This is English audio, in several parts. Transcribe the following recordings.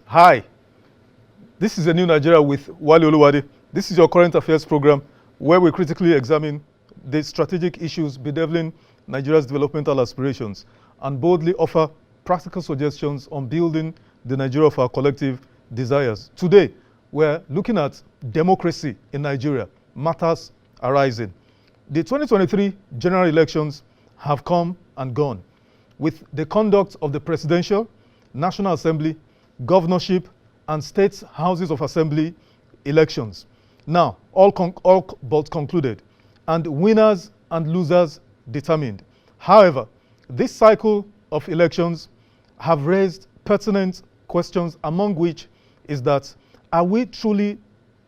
Hi, this is A New Nigeria with Wale Oluwade. This is your current affairs program where we critically examine the strategic issues bedeviling Nigeria's developmental aspirations and boldly offer practical suggestions on building the Nigeria of our collective desires. Today, we're looking at democracy in Nigeria, matters arising. The 2023 general elections have come and gone, with the conduct of the presidential, National Assembly, governorship, and state houses of assembly elections. Now, all but concluded, and winners and losers determined. However, this cycle of elections have raised pertinent questions, among which is that, are we truly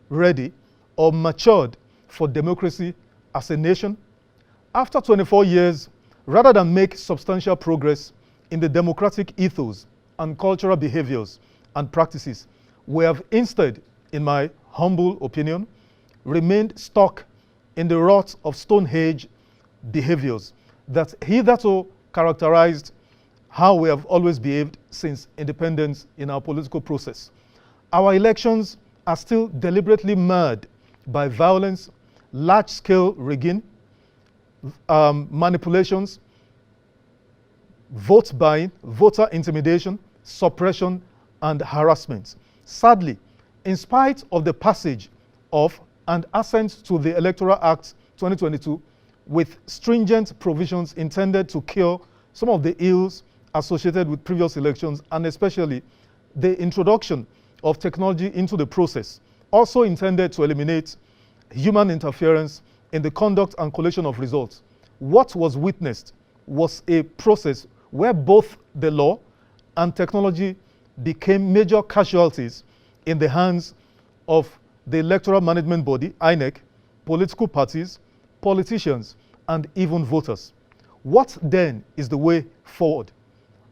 ready or matured for democracy as a nation? After 24 years, rather than make substantial progress in the democratic ethos and cultural behaviors and practices, we have instead, in my humble opinion, remained stuck in the rut of Stone Age behaviors that hitherto characterized how we have always behaved since independence in our political process. Our elections are still deliberately marred by violence, large-scale rigging, manipulations, vote buying, voter intimidation, suppression, and harassment. Sadly, in spite of the passage of and assent to the Electoral Act 2022 with stringent provisions intended to cure some of the ills associated with previous elections, and especially the introduction of technology into the process, also intended to eliminate human interference in the conduct and collation of results, what was witnessed was a process where both the law and technology became major casualties in the hands of the electoral management body, INEC, political parties, politicians, and even voters. What then is the way forward?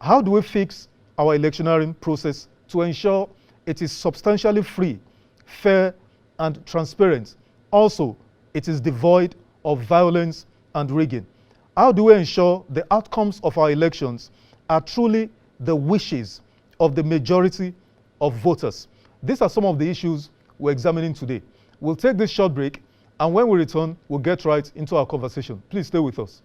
How do we fix our electioneering process to ensure it is substantially free, fair, and transparent? Also, it is devoid of violence and rigging. How do we ensure the outcomes of our elections are truly the wishes of the majority of voters? These are some of the issues we're examining today. We'll take this short break, and when we return, we'll get right into our conversation. Please stay with us.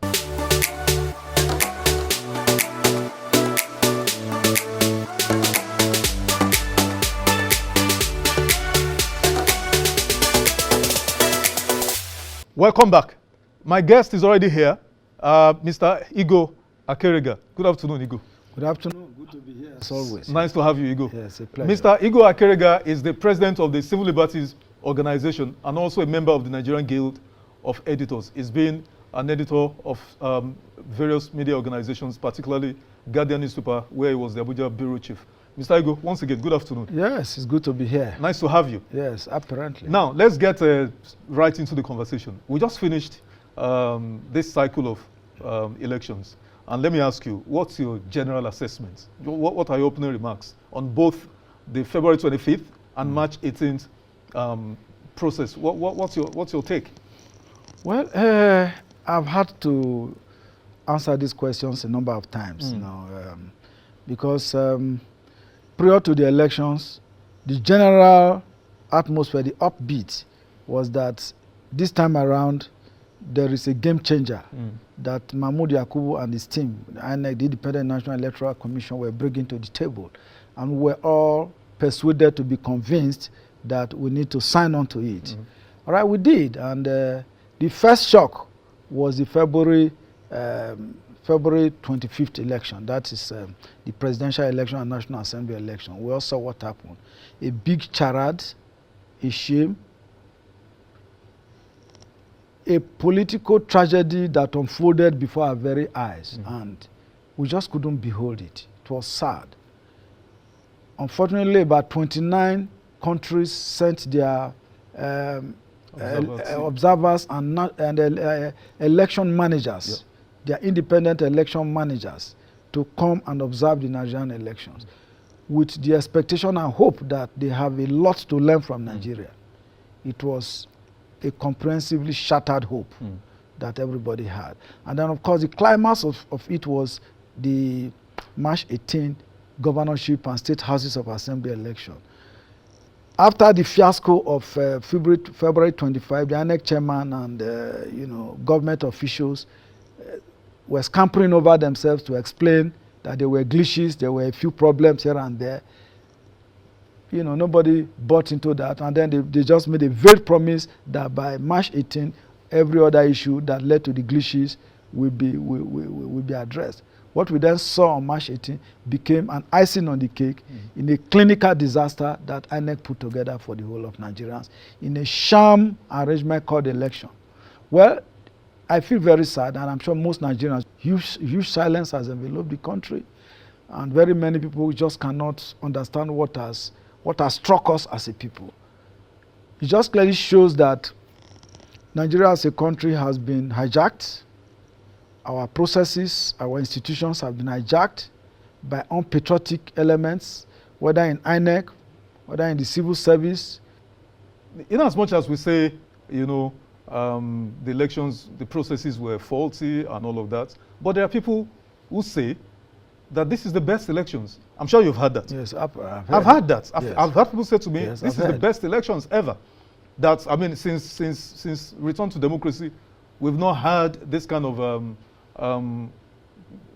Welcome back. My guest is already here, Mr. Igo Akerega. Good afternoon, Igo. Good afternoon. Good to be here as always. Nice to have you, Igo. Yes, a pleasure. Mr. Igo Akerega is the president of the Civil Liberties Organization and also a member of the Nigerian Guild of Editors. He's been an editor of various media organizations, particularly Guardian newspaper, where he was the Abuja bureau chief. Mr. Igo, once again, good afternoon. Yes, it's good to be here. Nice to have you. Yes, apparently. Now, let's get right into the conversation. We just finished this cycle of elections. And let me ask you, what's your general assessment? What are your opening remarks on both the February 25th and March 18th process? What's your take? Well, I've had to answer these questions a number of times now, because prior to the elections, the general atmosphere, the upbeat, was that this time around, there is a game changer that Mahmoud Yakubu and his team, and the Independent National Electoral Commission, were bringing to the table. And we're all persuaded to be convinced that we need to sign on to it. All right, we did. And the first shock was the February 25th election. That is the presidential election and National Assembly election. We all saw what happened. A big charade, a shame, a political tragedy that unfolded before our very eyes, and we just couldn't behold it. It was sad. Unfortunately, about 29 countries sent their observers and election managers, their independent election managers, to come and observe the Nigerian elections, with the expectation and hope that they have a lot to learn from Nigeria. It was a comprehensively shattered hope that everybody had. And then, of course, the climax of it was the March 18 governorship and state houses of assembly election. After the fiasco of February 25, the INEC chairman and government officials were scampering over themselves to explain that there were glitches, there were a few problems here and there. Nobody bought into that, and then they just made a vague promise that by March 18, every other issue that led to the glitches will be addressed. What we then saw on March 18 became an icing on the cake in a clinical disaster that INEC put together for the whole of Nigerians in a sham arrangement called election. Well, I feel very sad, and I'm sure most Nigerians, huge silence has enveloped the country, and very many people just cannot understand what has struck us as a people. It just clearly shows that Nigeria as a country has been hijacked. Our processes, our institutions have been hijacked by unpatriotic elements, whether in INEC, whether in the civil service. In as much as we say, the elections, the processes were faulty and all of that, but there are people who say that this is the best elections. I'm sure you've heard that. Yes, I've heard that. Yes. I've heard people say to me, yes, this is the best elections ever. That, since return to democracy, we've not had this kind of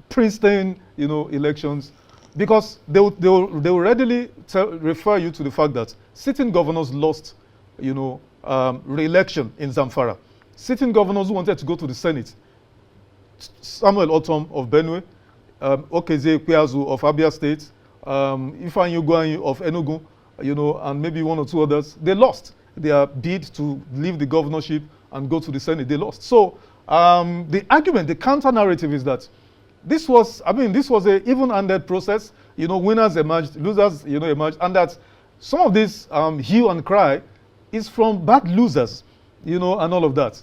pristine, elections, because they will readily refer you to the fact that sitting governors lost, re-election in Zamfara. Sitting governors who wanted to go to the Senate, Samuel Otom of Benue, Okeze Kweazu of Abia State, Ifeanyi Ugwuanyi of Enugu, and maybe one or two others, they lost their bid to leave the governorship and go to the Senate. They lost. So the argument, the counter-narrative is that this was a even-handed process. Winners emerged, losers, emerged, and that some of this hue and cry is from bad losers, and all of that.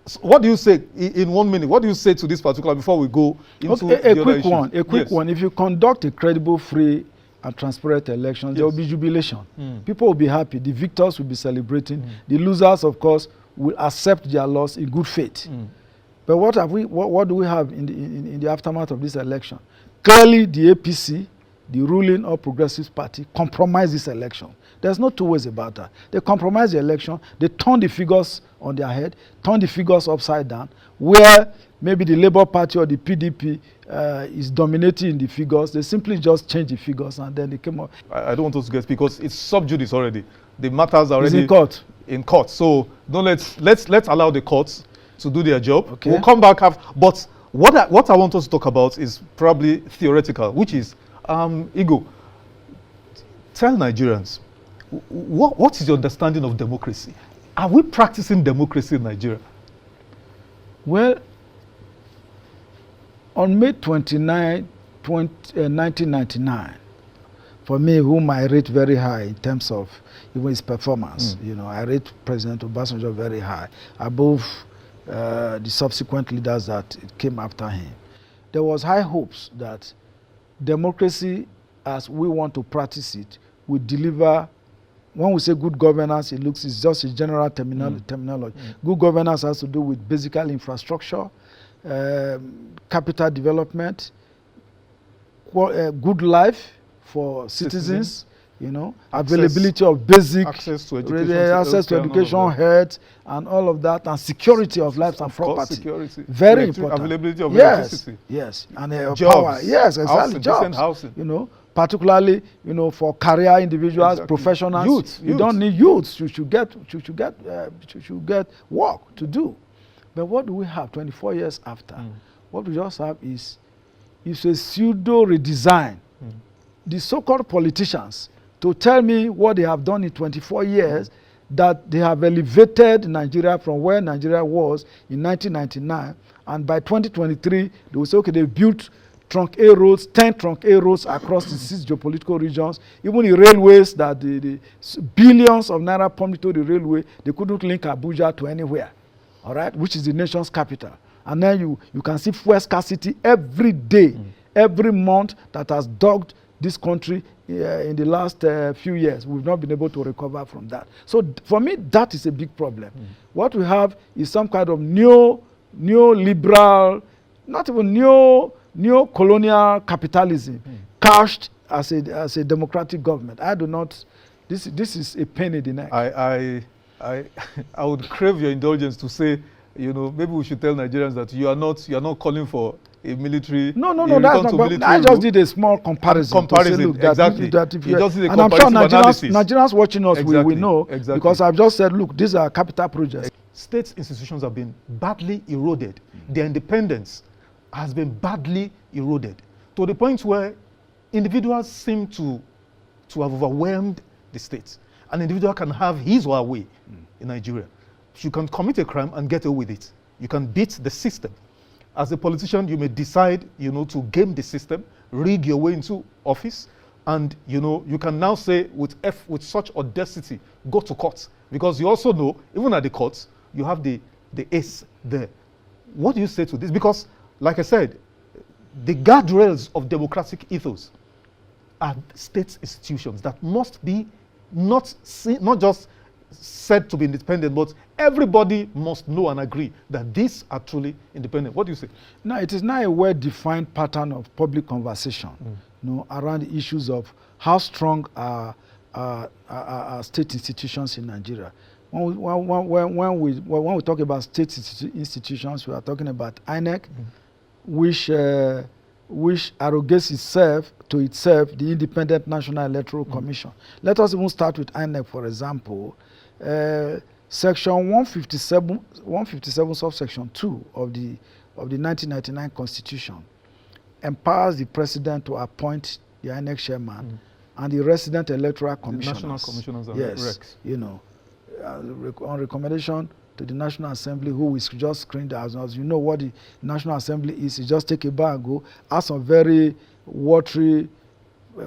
So what do you say in 1 minute? What do you say to this particular before we go into a the quick other one? A quick one. If you conduct a credible, free, and transparent election, there will be jubilation. People will be happy. The victors will be celebrating. The losers, of course, will accept their loss in good faith. But what do we have in the aftermath of this election? Clearly, the APC, the ruling All Progressives Party, compromised this election. There's no two ways about that. They compromised the election. They turned the figures on their head, turned the figures upside down, where maybe the Labour Party or the PDP is dominating in the figures. They simply just changed the figures, and then they came up. I don't want us to guess, because it's sub judice already. The matters are already in court. In court. So let's allow the courts to do their job. Okay. We'll come back. But what I want us to talk about is probably theoretical, which is Igo. Tell Nigerians, what is your understanding of democracy? Are we practicing democracy in Nigeria? Well, on May 29, 1999, for me, whom I rate very high in terms of even his performance, I rate President Obasanjo very high, above the subsequent leaders that came after him. There was high hopes that democracy, as we want to practice it, would deliver. When we say good governance, it's just a general terminology. Good governance has to do with basic infrastructure, capital development, good life for citizens, availability of basic access to education, health, and all of that, and security of lives and property. Security. Very important. Availability of electricity. Yes, and jobs. Power. Yes, exactly. Housing, jobs. decent housing. Particularly, for career individuals, professionals. Youth. You don't need youths. You should get work to do. But what do we have 24 years after? What we just have is a pseudo redesign. The so-called politicians to tell me what they have done in 24 years, that they have elevated Nigeria from where Nigeria was in 1999, and by 2023 they will say, okay, they built trunk A roads, 10 trunk A roads across the 6 geopolitical regions. Even the railways, that the billions of naira pumped into the railway, they couldn't link Abuja to anywhere, all right, which is the nation's capital. And then you can see fuel scarcity every day, every month, that has dogged this country in the last few years. We've not been able to recover from that. So for me, that is a big problem. What we have is some kind of neoliberal, not even neo-colonial capitalism, couched as a democratic government. I do not. This is a pain in the neck. I would crave your indulgence to say, maybe we should tell Nigerians that you are not calling for a military. No, that's not. But I just did a small comparison. To say, look, exactly. You just did a and I'm sure analysis. Nigerians watching us will know, exactly. Because I've just said, look, these are capital projects. State institutions have been badly eroded. Their independence has been badly eroded to the point where individuals seem to have overwhelmed the state. An individual can have his or her way in Nigeria. You can commit a crime and get away with it. You can beat the system. As a politician, you may decide, to game the system, rig your way into office, and you can now say with such audacity, go to court, because you also know, even at the courts, you have the ace there. What do you say to this? Because, like I said, the guardrails of democratic ethos are state institutions that must be not just said to be independent, but everybody must know and agree that these are truly independent. What do you say? No, it is not a well-defined pattern of public conversation, around the issues of how strong are state institutions in Nigeria. When we talk about state institutions, we are talking about INEC, which arrogates itself the Independent National Electoral Commission. Let us even start with INEC, for example. Section 157 subsection 2 of the 1999 Constitution empowers the President to appoint the INEC chairman and the resident electoral commissioners. The national commissioners and recs. On recommendation to the National Assembly, who is just screened as you know what the National Assembly is. You just take a bar and go, ask some very watery,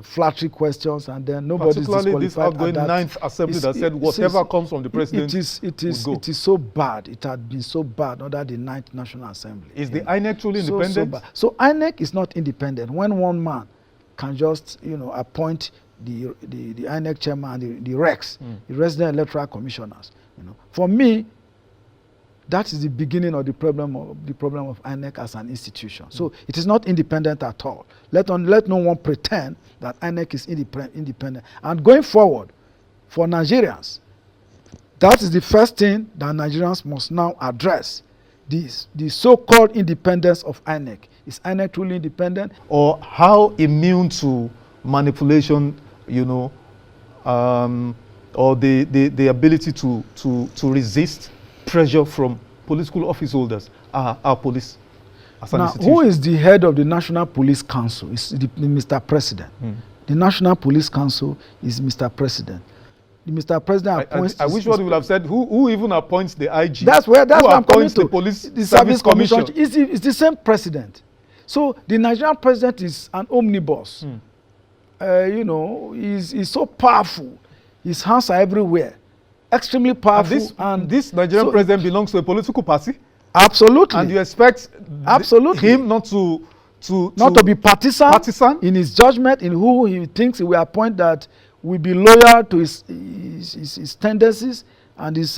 flattery questions, and then nobody's disqualified. Particularly this outgoing Ninth Assembly that said whatever comes from the President it is so bad. It had been so bad under the Ninth National Assembly. Is the INEC truly independent? So INEC is not independent. When one man can just appoint the INEC chairman and the recs, the resident electoral commissioners. For me, that is the beginning of the problem of INEC as an institution. So it is not independent at all. Let no one pretend that INEC is independent. And going forward, for Nigerians, that is the first thing that Nigerians must now address. The so-called independence of INEC. Is INEC truly independent? Or how immune to manipulation, or the ability to resist pressure from political office holders are police as an institution. Who is the head of the National Police Council? It's Mr. President. The National Police Council is Mr. President. The Mr. President appoints... I wish what we would have said, who even appoints the IG? That's what I'm coming to. The Police the Service Commission? It's the same president. So the Nigerian president is an omnibus. He's so powerful. His hands are everywhere. Extremely powerful. And this Nigerian president belongs to a political party? Absolutely. And you expect him not to be partisan in his judgment, in who he thinks he will appoint, that will be loyal to his tendencies and his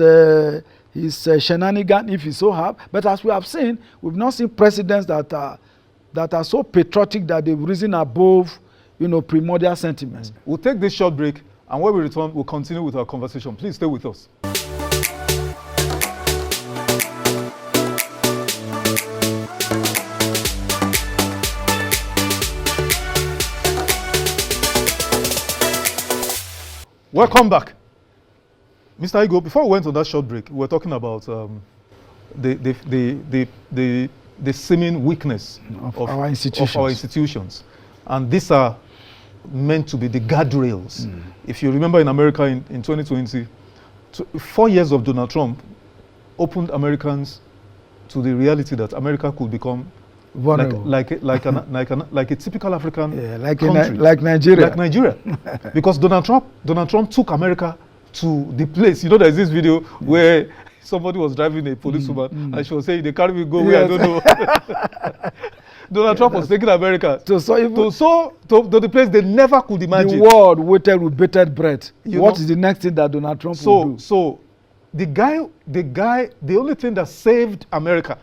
shenanigans, if he so have. But as we have seen, we've not seen presidents that are so patriotic that they've risen above primordial sentiments. We'll take this short break, and when we return, we'll continue with our conversation. Please stay with us. Welcome back. Mr. Igo, before we went on that short break, we were talking about the seeming weakness of our institutions. And these are meant to be the guardrails. If you remember in America in 2020, 4 years of Donald Trump opened Americans to the reality that America could become like a typical African country. Like Nigeria. Like Nigeria. Because Donald Trump took America to the place. There's this video where somebody was driving a policewoman and she was saying, they carry me go where I don't know. Donald Trump was taking America to the place they never could imagine. The world waited with bated breath. What is the next thing that Donald Trump will do? So the only thing that saved America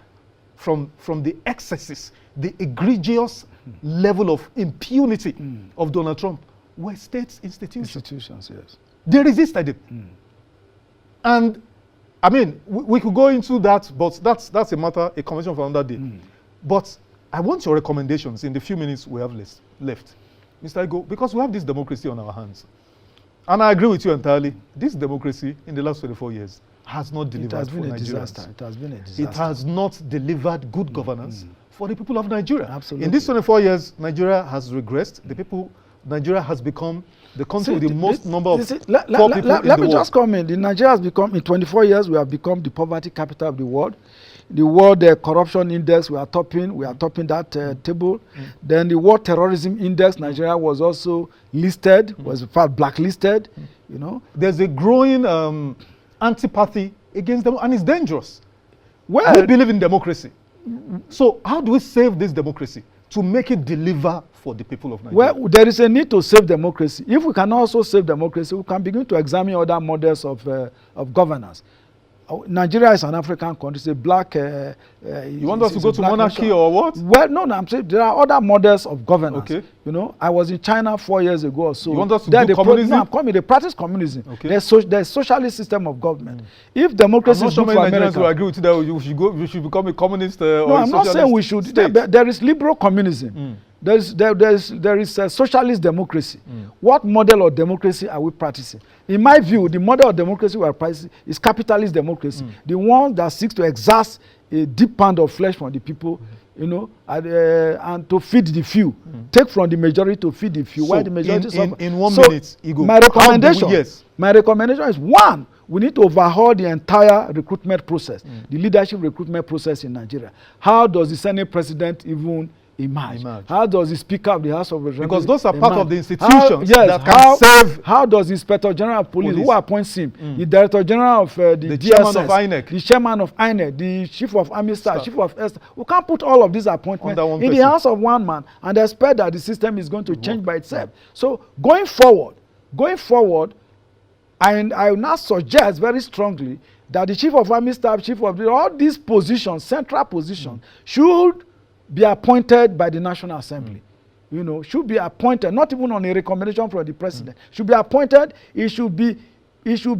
from the excesses, the egregious level of impunity of Donald Trump were state institutions. Institutions, yes. They resisted it. And I mean, we could go into that, but that's a matter, a conversation for another day. But I want your recommendations in the few minutes we have left. Mr. Igo, because we have this democracy on our hands. And I agree with you entirely. This democracy in the last 24 years has not delivered for Nigerians. It has been a disaster. It has not delivered good governance for the people of Nigeria. Absolutely. In these 24 years, Nigeria has regressed. Nigeria has become the country with the most number of poor people in the world. Let me just comment. Nigeria has become, in 24 years, we have become the poverty capital of the world. The World Corruption Index, we are topping that table. Then the World Terrorism Index, Nigeria was also listed, was in fact blacklisted. You know, there's a growing antipathy against them, and it's dangerous. Well, we believe in democracy. So how do we save this democracy to make it deliver for the people of Nigeria? Well, there is a need to save democracy. If we can also save democracy, we can begin to examine other models of governance. Nigeria is an African country. It's a black. You want us to go to monarchy nation. Or what? Well, no, I'm saying there are other models of governance. Okay. You know, I was in China 4 years ago or so. You want us to do communism? No, I'm coming. They practice communism. Okay. There's socialist system of government. If democracy is good for America, Nigerians will agree with you that we should become a communist. No, I'm not saying we should. There is liberal communism. There is a socialist democracy. What model of democracy are we practicing? In my view, the model of democracy we are practicing is capitalist democracy. The one that seeks to exhaust a deep pound of flesh from the people, you know, and to feed the few. Take from the majority to feed the few. So while the majority in 1 minute, Igbo, my recommendation is, one, we need to overhaul the entire recruitment process, the leadership recruitment process in Nigeria. How does the Senate president even emerge? How does the Speaker of the House of Representatives Because those are part of the institutions that can serve. How does the Inspector General of Police, who appoints him, the Director General of the DSS, Chairman of INEC, the Chairman of INEC, the Chief of Army Staff, Chief of Air Staff, we can't put all of these appointments in the hands of one man and expect that the system is going to change by itself. So going forward, I will now suggest very strongly that the Chief of Army Staff, Chief of all these positions, central positions, should be appointed by the National Assembly. You know, should be appointed, not even on a recommendation from the president. Should be appointed. It should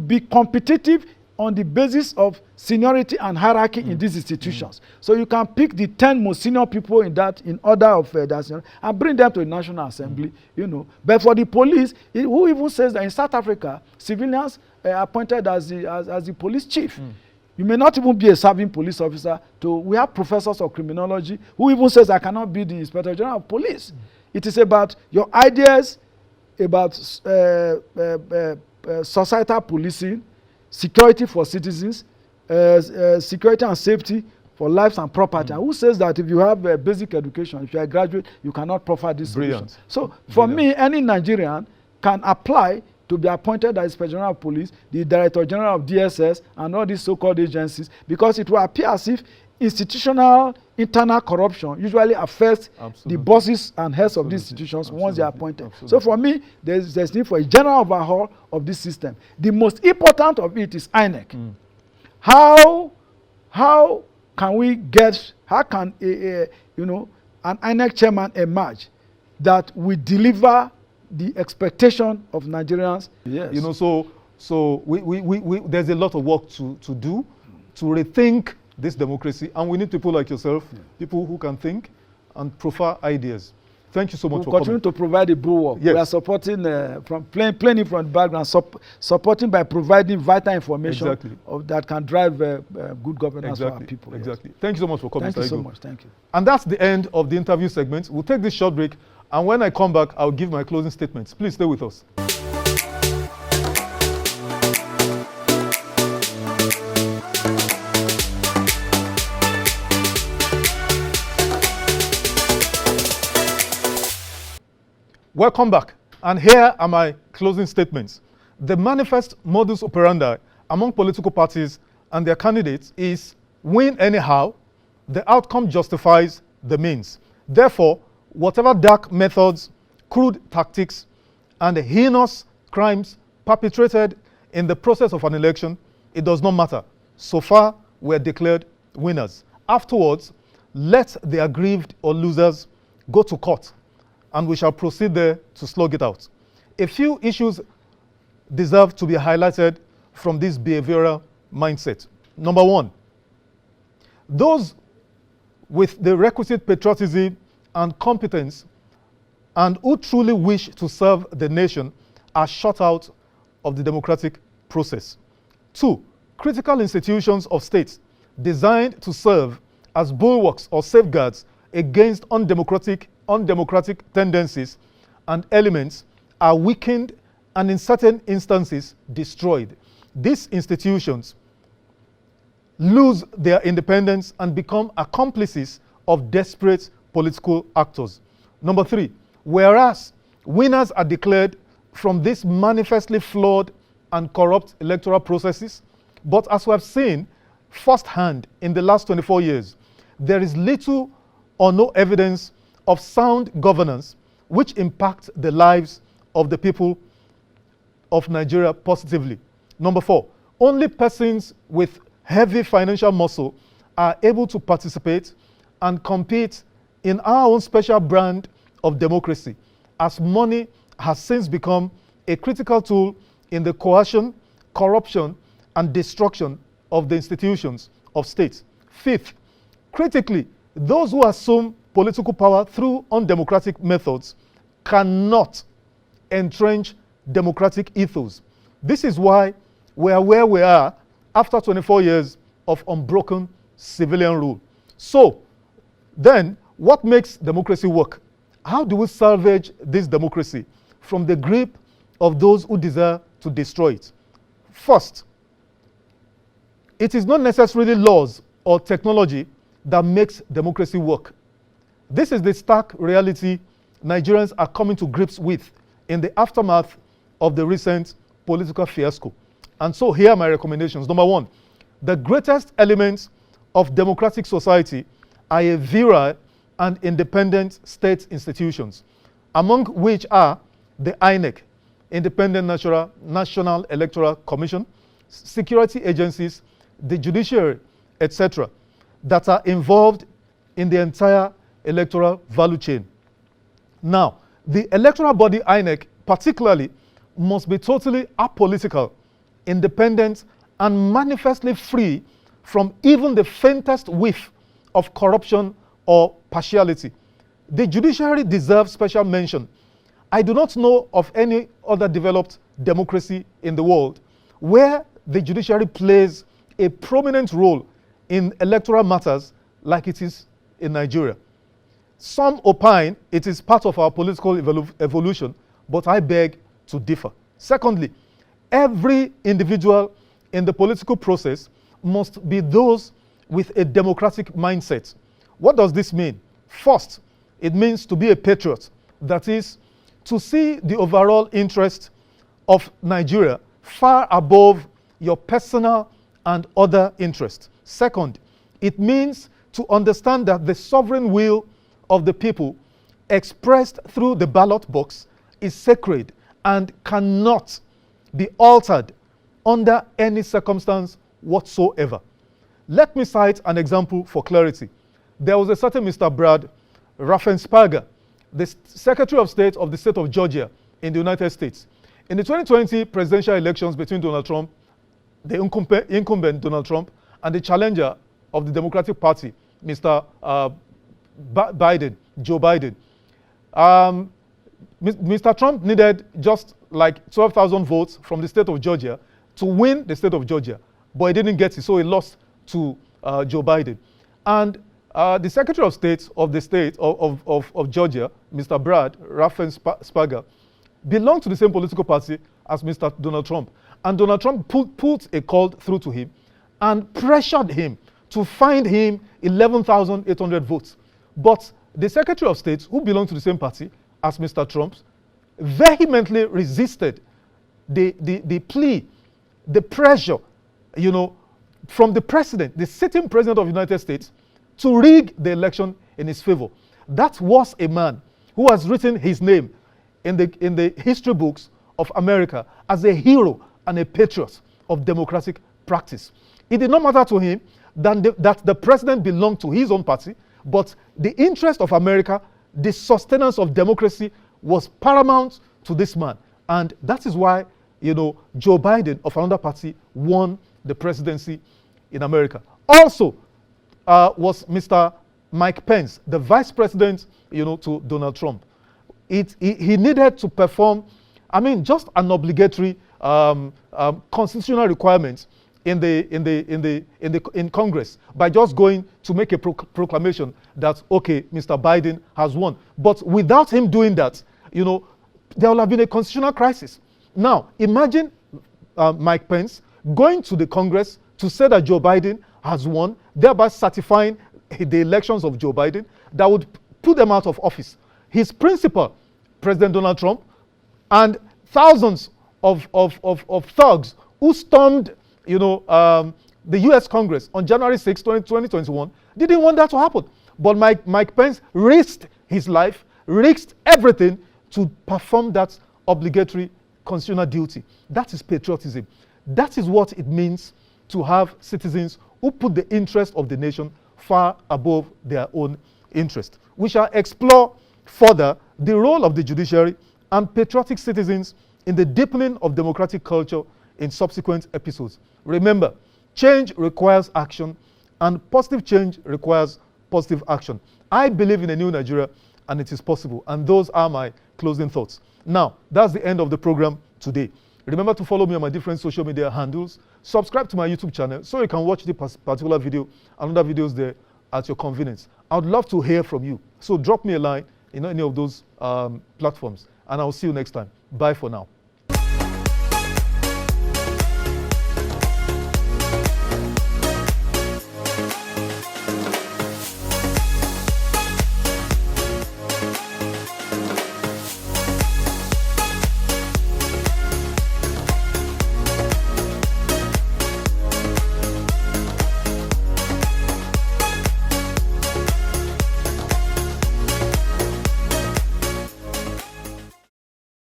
be competitive on the basis of seniority and hierarchy in these institutions. So you can pick the 10 most senior people in order of that seniority and bring them to the National Assembly. You know, but for the police, who even says that in South Africa, civilians are appointed as the police chief. You may not even be a serving police officer. We have professors of criminology who even says I cannot be the Inspector General of Police. It is about your ideas about societal policing, security for citizens, security and safety for lives and property. And who says that if you have a basic education, if you are a graduate, you cannot proffer this solution? So for me, any Nigerian can apply to be appointed as Inspector General of Police, the Director General of DSS, and all these so-called agencies, because it will appear as if institutional internal corruption usually affects the bosses and heads of these institutions once they are appointed. So for me, there's need for a general overhaul of this system. The most important of it is INEC. How can an INEC chairman emerge that will deliver the expectation of Nigerians? Yes. You know, so we there's a lot of work to do to rethink this democracy, and we need people like yourself, people who can think and proffer ideas. Thank you so much for coming. Continue to provide the bulwark. Yes. We are supporting from playing from the background, supporting by providing vital information that can drive good governance for our people. Exactly. Thank you so much for coming. Thank you so much. Thank you. And that's the end of the interview segment. We'll take this short break, and when I come back, I'll give my closing statements. Please stay with us. Welcome back, and here are my closing statements. The manifest modus operandi among political parties and their candidates is win anyhow, the outcome justifies the means. Therefore, whatever dark methods, crude tactics, and heinous crimes perpetrated in the process of an election, it does not matter. So far, we are declared winners. Afterwards, let the aggrieved or losers go to court, and we shall proceed there to slug it out. A few issues deserve to be highlighted from this behavioral mindset. Number one, those with the requisite patriotism and competence and who truly wish to serve the nation are shut out of the democratic process. Two, critical institutions of states designed to serve as bulwarks or safeguards against undemocratic tendencies and elements are weakened and in certain instances destroyed. These institutions lose their independence and become accomplices of desperate political actors. Number three, whereas winners are declared from these manifestly flawed and corrupt electoral processes, but as we have seen firsthand in the last 24 years, there is little or no evidence of sound governance which impact the lives of the people of Nigeria positively. Number four, only persons with heavy financial muscle are able to participate and compete in our own special brand of democracy, as money has since become a critical tool in the coercion, corruption, and destruction of the institutions of states. Fifth, critically, those who assume political power through undemocratic methods cannot entrench democratic ethos. This is why we are where we are after 24 years of unbroken civilian rule. So, then, what makes democracy work? How do we salvage this democracy from the grip of those who desire to destroy it? First, it is not necessarily laws or technology that makes democracy work. This is the stark reality Nigerians are coming to grips with in the aftermath of the recent political fiasco. And so here are my recommendations. Number one, the greatest elements of democratic society are a virile and independent state institutions, among which are the INEC, Independent National Electoral Commission, security agencies, the judiciary, etc., that are involved in the entire electoral value chain. Now, the electoral body INEC particularly must be totally apolitical, independent, and manifestly free from even the faintest whiff of corruption or partiality. The judiciary deserves special mention. I do not know of any other developed democracy in the world where the judiciary plays a prominent role in electoral matters like it is in Nigeria. Some opine it is part of our political evolution, but I beg to differ. Secondly, every individual in the political process must be those with a democratic mindset. What does this mean? First, it means to be a patriot. That is, to see the overall interest of Nigeria far above your personal and other interests. Second, it means to understand that the sovereign will of the people expressed through the ballot box is sacred and cannot be altered under any circumstance whatsoever. Let me cite an example for clarity. There was a certain Mr. Brad Raffensperger, the Secretary of State of the state of Georgia in the United States. In the 2020 presidential elections between Donald Trump, the incumbent Donald Trump, and the challenger of the Democratic Party, Mr. Joe Biden, Mr. Trump needed just like 12,000 votes from the state of Georgia to win the state of Georgia, but he didn't get it, so he lost to Joe Biden. And the Secretary of State of the state of Georgia, Mr. Brad Raffensperger, belonged to the same political party as Mr. Donald Trump. And Donald Trump put a call through to him and pressured him to find him 11,800 votes. But the Secretary of State, who belonged to the same party as Mr. Trump, vehemently resisted the plea, the pressure, from the president, the sitting president of the United States, to rig the election in his favor. That was a man who has written his name in the history books of America as a hero and a patriot of democratic practice. It did not matter to him that the president belonged to his own party, but the interest of America the sustenance of democracy was paramount to this man. And that is why, Joe Biden of another party won the presidency in America. Also was Mr. Mike Pence, the vice president, to Donald Trump. He needed to perform, just an obligatory constitutional requirement in Congress by just going to make a proclamation that, okay, Mr. Biden has won. But without him doing that, there will have been a constitutional crisis. Now, imagine Mike Pence going to the Congress to say that Joe Biden has won, thereby certifying the elections of Joe Biden, that would put them out of office. His principal, President Donald Trump, and thousands of thugs who stormed the U.S. Congress on January 6, 2021, didn't want that to happen. But Mike Pence risked his life, risked everything to perform that obligatory constitutional duty. That is patriotism. That is what it means to have citizens who put the interest of the nation far above their own interest. We shall explore further the role of the judiciary and patriotic citizens in the deepening of democratic culture in subsequent episodes. Remember, change requires action, and positive change requires positive action. I believe in a new Nigeria, and it is possible. And those are my closing thoughts. Now, that's the end of the program today. Remember to follow me on my different social media handles. Subscribe to my YouTube channel so you can watch the particular video and other videos there at your convenience. I would love to hear from you. So drop me a line in any of those platforms, and I'll see you next time. Bye for now.